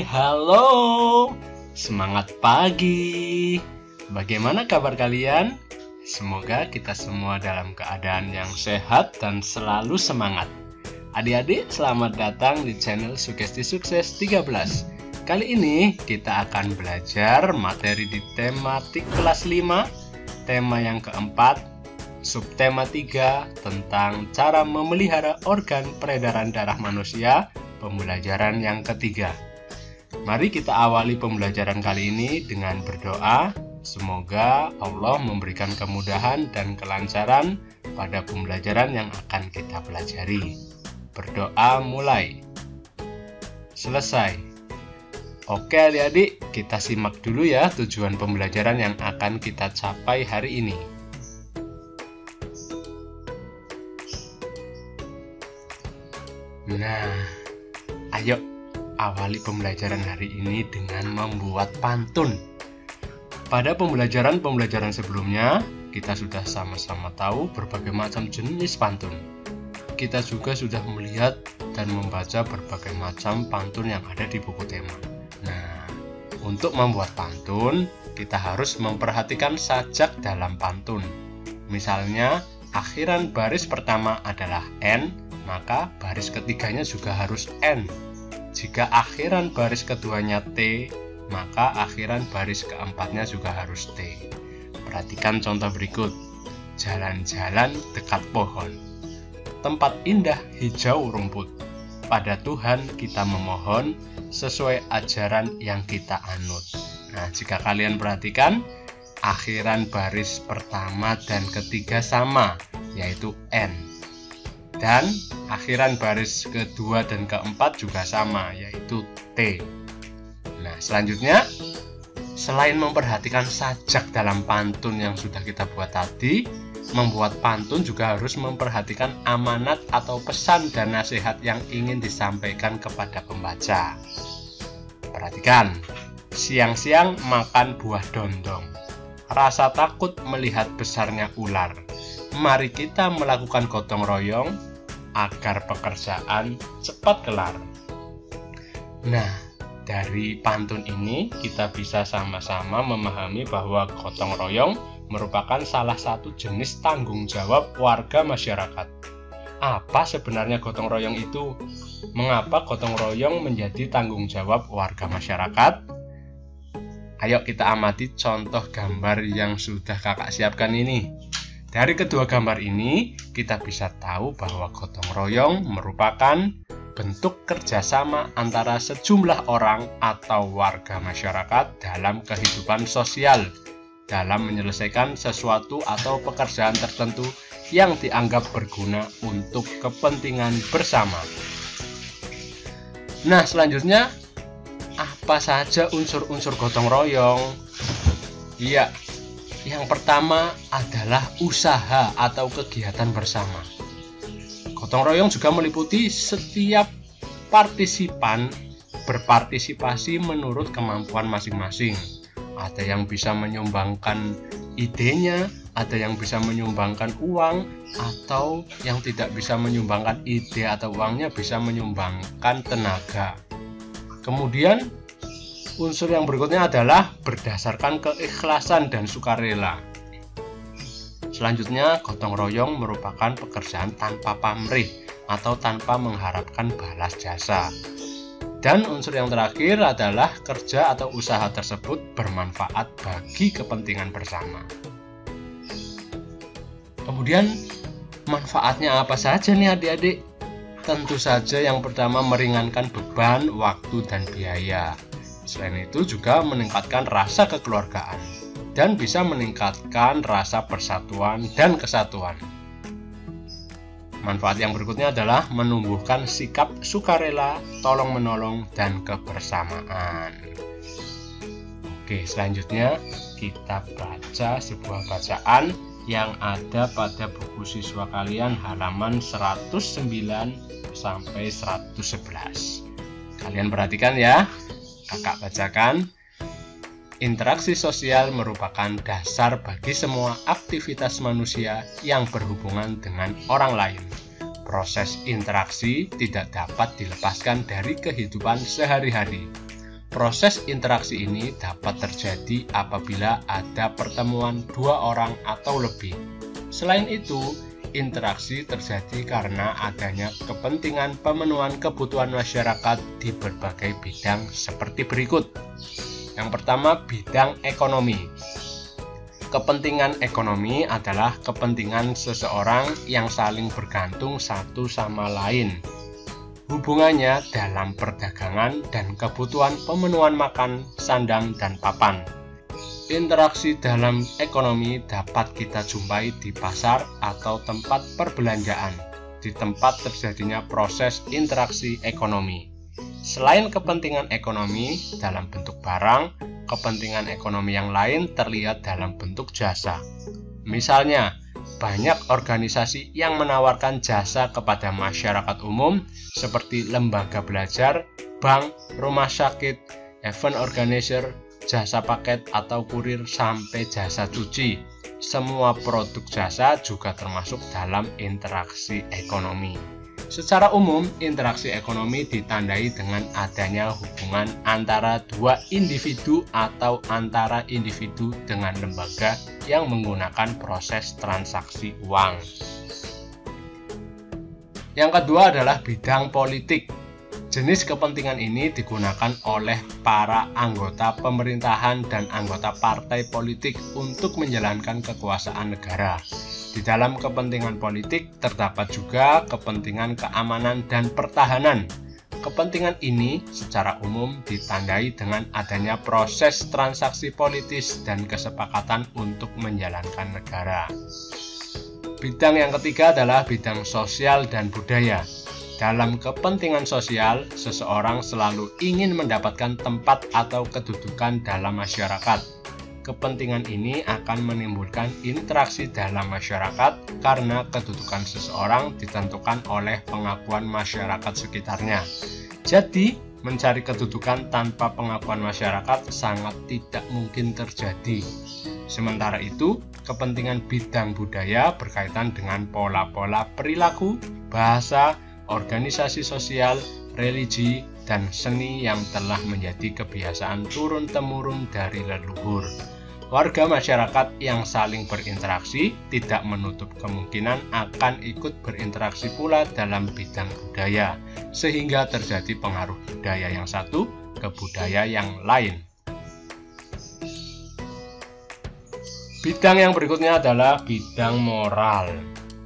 Halo. Semangat pagi. Bagaimana kabar kalian? Semoga kita semua dalam keadaan yang sehat dan selalu semangat. Adik-adik, selamat datang di channel Sugesti Sukses 13. Kali ini kita akan belajar materi di tematik kelas 5, tema yang keempat, subtema 3 tentang cara memelihara organ peredaran darah manusia, pembelajaran yang ketiga. Mari kita awali pembelajaran kali ini dengan berdoa. Semoga Allah memberikan kemudahan dan kelancaran pada pembelajaran yang akan kita pelajari. Berdoa mulai. Selesai. Oke adik-adik, kita simak dulu ya tujuan pembelajaran yang akan kita capai hari ini. Nah, ayo awali pembelajaran hari ini dengan membuat pantun. Pada pembelajaran sebelumnya, kita sudah sama-sama tahu berbagai macam jenis pantun. Kita juga sudah melihat dan membaca berbagai macam pantun yang ada di buku tema. Nah, untuk membuat pantun, kita harus memperhatikan sajak dalam pantun. Misalnya, akhiran baris pertama adalah N, maka baris ketiganya juga harus N. Jika akhiran baris keduanya T, maka akhiran baris keempatnya juga harus T. Perhatikan contoh berikut. Jalan-jalan dekat pohon, tempat indah hijau rumput. Pada Tuhan kita memohon, sesuai ajaran yang kita anut. Nah, jika kalian perhatikan, akhiran baris pertama dan ketiga sama, yaitu N. Dan akhiran baris kedua dan keempat juga sama, yaitu T. Nah, selanjutnya, selain memperhatikan sajak dalam pantun yang sudah kita buat tadi, membuat pantun juga harus memperhatikan amanat atau pesan dan nasihat yang ingin disampaikan kepada pembaca. Perhatikan, siang-siang makan buah dondong, rasa takut melihat besarnya ular. Mari kita melakukan gotong royong agar pekerjaan cepat kelar. Nah, dari pantun ini kita bisa sama-sama memahami bahwa gotong royong merupakan salah satu jenis tanggung jawab warga masyarakat. Apa sebenarnya gotong royong itu? Mengapa gotong royong menjadi tanggung jawab warga masyarakat? Ayo kita amati contoh gambar yang sudah kakak siapkan ini. Dari kedua gambar ini, kita bisa tahu bahwa gotong royong merupakan bentuk kerjasama antara sejumlah orang atau warga masyarakat dalam kehidupan sosial, dalam menyelesaikan sesuatu atau pekerjaan tertentu yang dianggap berguna untuk kepentingan bersama. Nah, selanjutnya, apa saja unsur-unsur gotong royong? Iya, yang pertama adalah usaha atau kegiatan bersama. Gotong royong juga meliputi setiap partisipan berpartisipasi menurut kemampuan masing-masing. Ada yang bisa menyumbangkan idenya, ada yang bisa menyumbangkan uang, atau yang tidak bisa menyumbangkan ide atau uangnya bisa menyumbangkan tenaga. Kemudian, unsur yang berikutnya adalah berdasarkan keikhlasan dan sukarela. Selanjutnya, gotong royong merupakan pekerjaan tanpa pamrih atau tanpa mengharapkan balas jasa. Dan unsur yang terakhir adalah kerja atau usaha tersebut bermanfaat bagi kepentingan bersama. Kemudian, manfaatnya apa saja nih adik-adik? Tentu saja yang pertama meringankan beban, waktu, dan biaya. Selain itu juga meningkatkan rasa kekeluargaan dan bisa meningkatkan rasa persatuan dan kesatuan. Manfaat yang berikutnya adalah menumbuhkan sikap sukarela, tolong-menolong, dan kebersamaan. Oke, selanjutnya kita baca sebuah bacaan yang ada pada buku siswa kalian halaman 109 sampai 111. Kalian perhatikan ya, kakak bacakan. Interaksi sosial merupakan dasar bagi semua aktivitas manusia yang berhubungan dengan orang lain. Proses interaksi tidak dapat dilepaskan dari kehidupan sehari-hari. Proses interaksi ini dapat terjadi apabila ada pertemuan dua orang atau lebih. Selain itu, interaksi terjadi karena adanya kepentingan pemenuhan kebutuhan masyarakat di berbagai bidang seperti berikut. Yang pertama, bidang ekonomi. Kepentingan ekonomi adalah kepentingan seseorang yang saling bergantung satu sama lain. Hubungannya dalam perdagangan dan kebutuhan pemenuhan makan, sandang, dan papan. Interaksi dalam ekonomi dapat kita jumpai di pasar atau tempat perbelanjaan, di tempat terjadinya proses interaksi ekonomi. Selain kepentingan ekonomi dalam bentuk barang, kepentingan ekonomi yang lain terlihat dalam bentuk jasa. Misalnya, banyak organisasi yang menawarkan jasa kepada masyarakat umum seperti lembaga belajar, bank, rumah sakit, event organizer, jasa paket atau kurir, sampai jasa cuci. Semua produk jasa juga termasuk dalam interaksi ekonomi. Secara umum, interaksi ekonomi ditandai dengan adanya hubungan antara dua individu atau antara individu dengan lembaga yang menggunakan proses transaksi uang. Yang kedua adalah bidang politik. Jenis kepentingan ini digunakan oleh para anggota pemerintahan dan anggota partai politik untuk menjalankan kekuasaan negara. Di dalam kepentingan politik terdapat juga kepentingan keamanan dan pertahanan. Kepentingan ini secara umum ditandai dengan adanya proses transaksi politis dan kesepakatan untuk menjalankan negara. Bidang yang ketiga adalah bidang sosial dan budaya. Dalam kepentingan sosial, seseorang selalu ingin mendapatkan tempat atau kedudukan dalam masyarakat. Kepentingan ini akan menimbulkan interaksi dalam masyarakat karena kedudukan seseorang ditentukan oleh pengakuan masyarakat sekitarnya. Jadi, mencari kedudukan tanpa pengakuan masyarakat sangat tidak mungkin terjadi. Sementara itu, kepentingan bidang budaya berkaitan dengan pola-pola perilaku, bahasa, organisasi sosial, religi, dan seni yang telah menjadi kebiasaan turun-temurun dari leluhur. Warga masyarakat yang saling berinteraksi tidak menutup kemungkinan akan ikut berinteraksi pula dalam bidang budaya, sehingga terjadi pengaruh budaya yang satu ke budaya yang lain. Bidang yang berikutnya adalah bidang moral.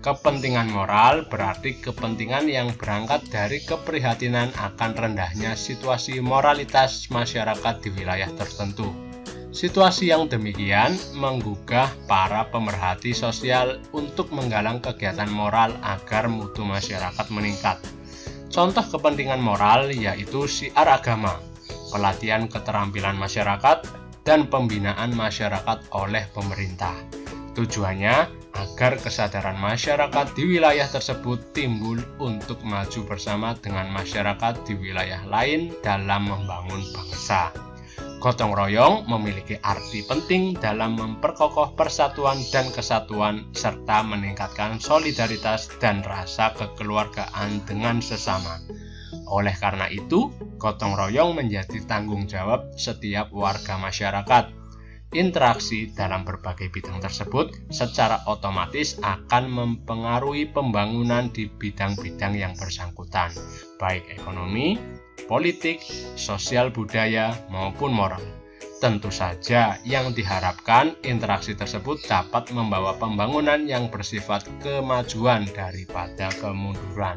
Kepentingan moral berarti kepentingan yang berangkat dari keprihatinan akan rendahnya situasi moralitas masyarakat di wilayah tertentu. Situasi yang demikian menggugah para pemerhati sosial untuk menggalang kegiatan moral agar mutu masyarakat meningkat. Contoh kepentingan moral yaitu syiar agama, pelatihan keterampilan masyarakat, dan pembinaan masyarakat oleh pemerintah. Tujuannya agar kesadaran masyarakat di wilayah tersebut timbul untuk maju bersama dengan masyarakat di wilayah lain dalam membangun bangsa. Gotong royong memiliki arti penting dalam memperkokoh persatuan dan kesatuan serta meningkatkan solidaritas dan rasa kekeluargaan dengan sesama. Oleh karena itu, gotong royong menjadi tanggung jawab setiap warga masyarakat. Interaksi dalam berbagai bidang tersebut secara otomatis akan mempengaruhi pembangunan di bidang-bidang yang bersangkutan, baik ekonomi, politik, sosial budaya, maupun moral. Tentu saja yang diharapkan interaksi tersebut dapat membawa pembangunan yang bersifat kemajuan daripada kemunduran.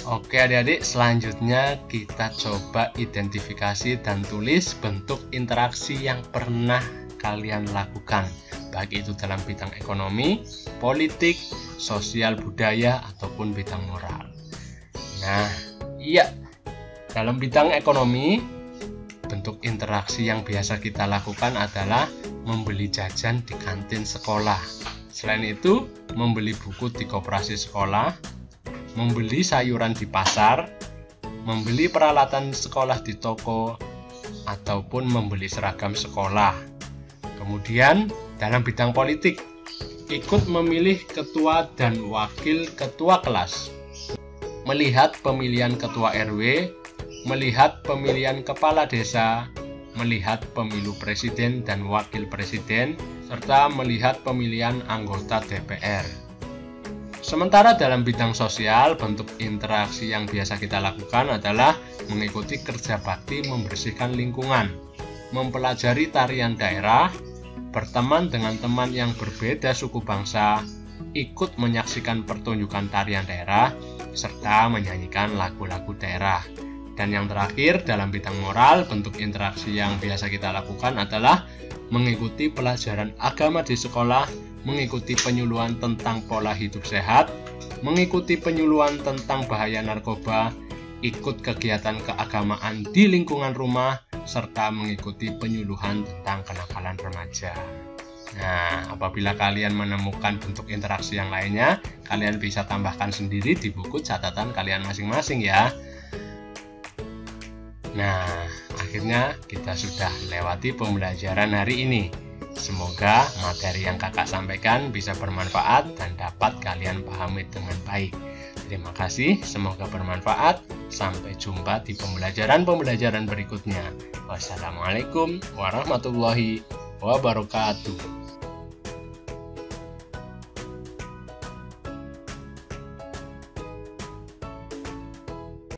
Oke adik-adik, selanjutnya kita coba identifikasi dan tulis bentuk interaksi yang pernah kalian lakukan, baik itu dalam bidang ekonomi, politik, sosial budaya, ataupun bidang moral. Nah, iya, dalam bidang ekonomi, bentuk interaksi yang biasa kita lakukan adalah membeli jajan di kantin sekolah. Selain itu, membeli buku di koperasi sekolah, membeli sayuran di pasar, membeli peralatan sekolah di toko, ataupun membeli seragam sekolah. Kemudian, dalam bidang politik, ikut memilih ketua dan wakil ketua kelas, melihat pemilihan ketua RW, melihat pemilihan kepala desa, melihat pemilu presiden dan wakil presiden, serta melihat pemilihan anggota DPR. Sementara dalam bidang sosial, bentuk interaksi yang biasa kita lakukan adalah mengikuti kerja bakti membersihkan lingkungan, mempelajari tarian daerah, berteman dengan teman yang berbeda suku bangsa, ikut menyaksikan pertunjukan tarian daerah, serta menyanyikan lagu-lagu daerah. Dan yang terakhir, dalam bidang moral, bentuk interaksi yang biasa kita lakukan adalah mengikuti pelajaran agama di sekolah, mengikuti penyuluhan tentang pola hidup sehat, mengikuti penyuluhan tentang bahaya narkoba, ikut kegiatan keagamaan di lingkungan rumah, serta mengikuti penyuluhan tentang kenakalan remaja. Nah, apabila kalian menemukan bentuk interaksi yang lainnya, kalian bisa tambahkan sendiri di buku catatan kalian masing-masing ya. Nah, akhirnya kita sudah lewati pembelajaran hari ini. Semoga materi yang kakak sampaikan bisa bermanfaat dan dapat kalian pahami dengan baik. Terima kasih, semoga bermanfaat. Sampai jumpa di pembelajaran berikutnya. Wassalamualaikum warahmatullahi wabarakatuh.